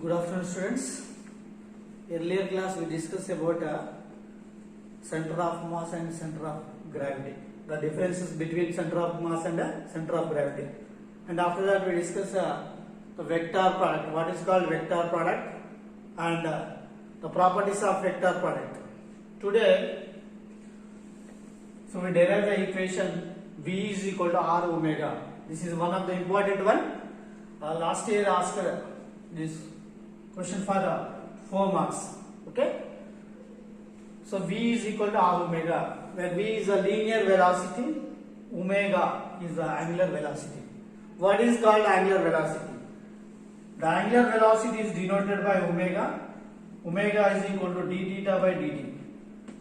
Good afternoon, students. Earlier class we discussed about center of mass and center of gravity. The differences between center of mass and center of gravity. And after that we discussed the vector product. What is called vector product and the properties of vector product. Today, so we derive the equation V is equal to R omega. This is one of the important one. Last year asked this question for the 4 marks. Okay. So V is equal to R omega, where V is a linear velocity, omega is the angular velocity. What is called angular velocity? The angular velocity is denoted by omega. Omega is equal to d theta by dt.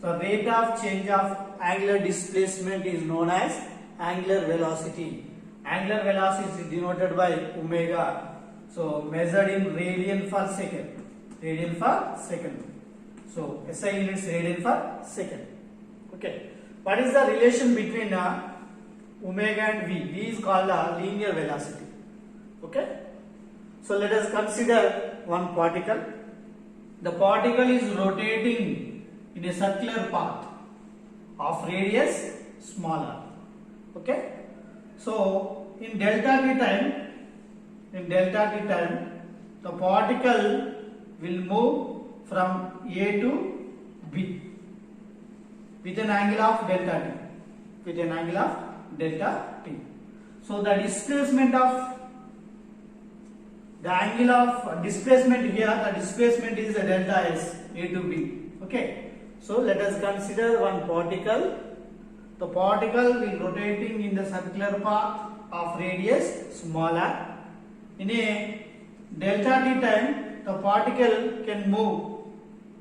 So rate of change of angular displacement is known as angular velocity. Angular velocity is denoted by omega. So measured in radian per second. Radian per second. So SI units radian per second. Okay. What is the relation between omega and V? V is called a linear velocity. Okay. So let us consider one particle. The particle is rotating in a circular path of radius smaller. Okay. So in delta t time, the particle will move from A to B with an angle of delta t. So the displacement of the angle of displacement here, the displacement is the delta S, A to B. Okay. So let us consider one particle. The particle will rotating in the circular path of radius smaller. In a delta t time, the particle can move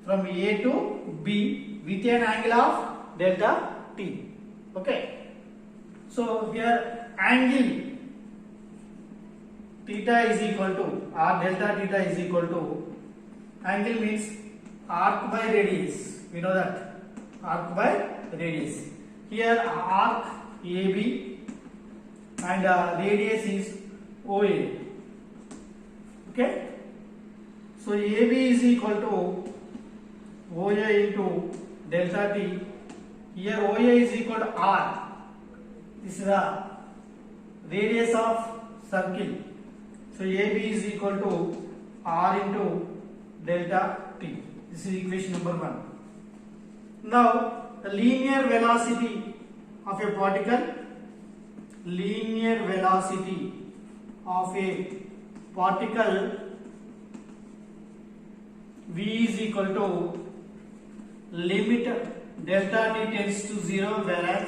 from A to B with an angle of delta t. Okay. So here angle theta is equal to, or delta theta is equal to, angle means arc by radius. We know that arc by radius. Here arc AB and radius is OA. Okay. So AB is equal to OA into delta t. Here OA is equal to R. This is the radius of circle. So AB is equal to R into delta t. This is equation number 1. Now the linear velocity of a particle. Linear velocity of a particle V is equal to limit delta t tends to 0, whereas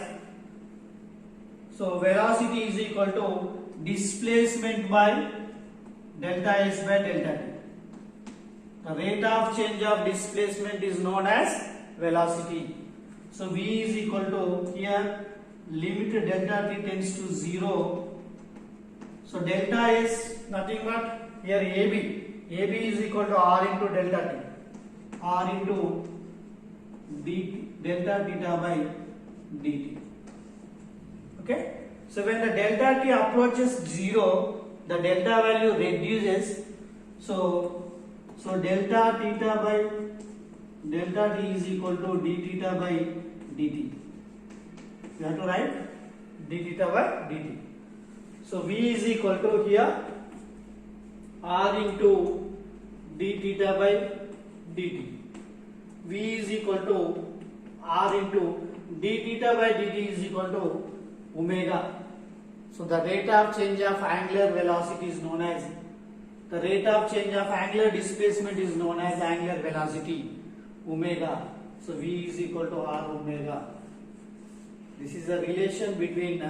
so velocity is equal to displacement by delta S by delta t. The rate of change of displacement is known as velocity. So V is equal to, here limit delta t tends to 0. So delta S nothing but here AB. AB is equal to R into delta t. R into delta theta by dt. Okay. So when the delta t approaches 0, the delta value reduces. So delta theta by delta t is equal to d theta by dt. You have to write d theta by dt. So V is equal to here R into d theta by dt. V is equal to R into d theta by dt is equal to omega. So the rate of change of angular velocity is known as, the rate of change of angular displacement is known as angular velocity, omega. So V is equal to R omega. This is the relation between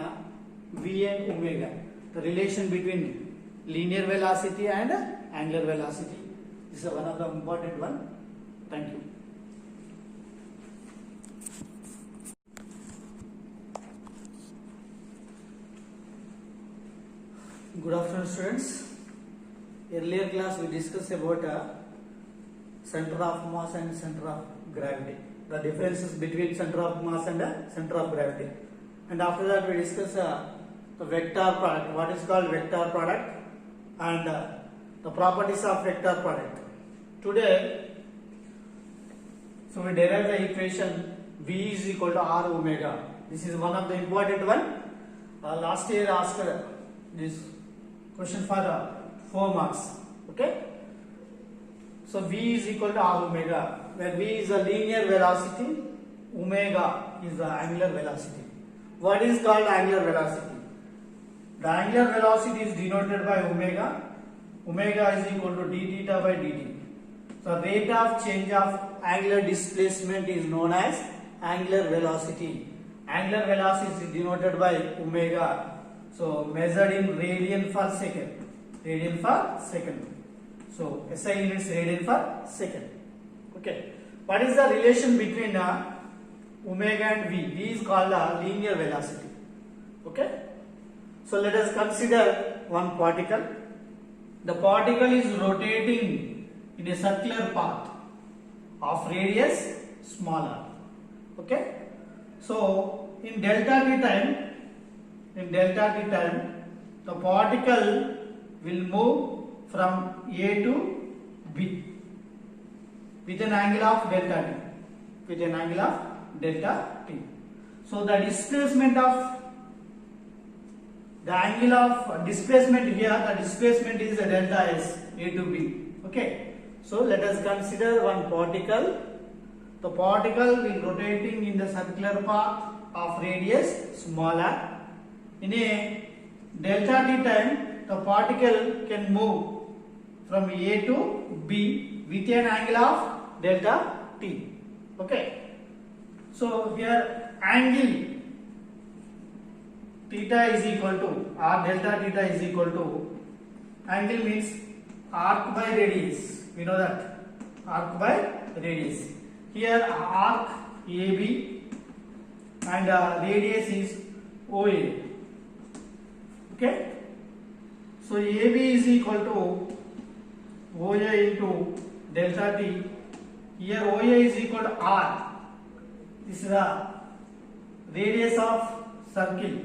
V and omega. The relation between linear velocity and angular velocity. This is one of the important one. Thank you. Good afternoon, students. Earlier class we discussed about center of mass and center of gravity. The differences between center of mass and center of gravity. And after that we discussed the vector product. What is called vector product and the properties of vector product. Today, so we derive the equation V is equal to R omega. This is one of the important one. Last year asked this question for 4 marks. Okay. So V is equal to R omega, where V is a linear velocity, omega is the angular velocity. What is called angular velocity? The angular velocity is denoted by omega. Omega is equal to d theta by dt. So rate of change of angular displacement is known as angular velocity. Angular velocity is denoted by omega. So measured in radian per second. Radian per second. So SI units radian per second. Okay. What is the relation between omega and V? V is called a linear velocity. Okay. So let us consider one particle. The particle is rotating in a circular path of radius smaller. Okay. So in delta t time, the particle will move from A to B with an angle of delta t. So the displacement of the angle of displacement here, the displacement is a delta S, A to B. Okay. So let us consider one particle. The particle will rotating in the circular path of radius smaller. In a delta t time, the particle can move from A to B with an angle of delta t. Okay. So here angle theta is equal to, or delta theta is equal to, angle means arc by radius. We know that arc by radius. Here arc AB and radius is OA. Okay. So AB is equal to OA into delta t. Here OA is equal to R. This is the radius of circle.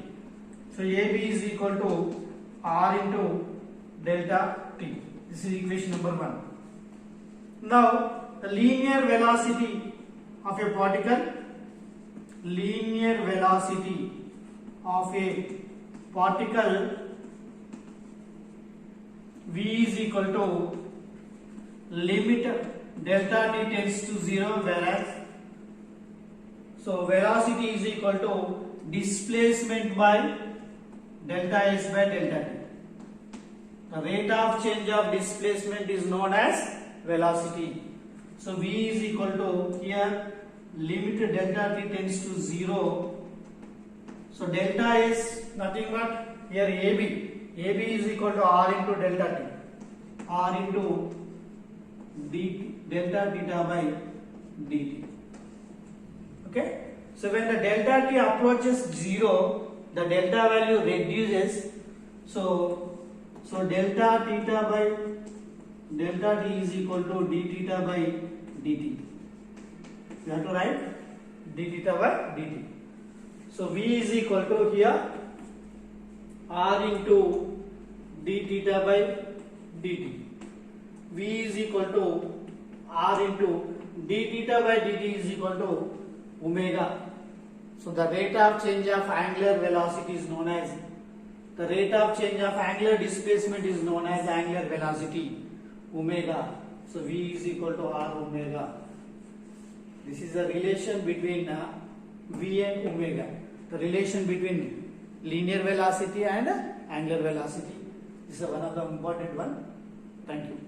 So AB is equal to R into delta t. This is equation number 1. Now the linear velocity of a particle, V is equal to limit delta t tends to 0, whereas so velocity is equal to displacement by delta S by delta t. The rate of change of displacement is known as velocity. So V is equal to, here limit delta t tends to 0. So delta is nothing but here AB. AB is equal to R into delta t. R into delta theta by dt. Okay. So when the delta t approaches 0, the delta value reduces. So delta theta by delta t is equal to d theta by dt. You have to write d theta by dt. So V is equal to here R into d theta by dt. V is equal to R into d theta by dt is equal to omega. So the rate of change of angular velocity is known as, the rate of change of angular displacement is known as angular velocity, omega. So V is equal to R omega. This is the relation between V and omega. The relation between linear velocity and angular velocity. This is one of the important one. Thank you.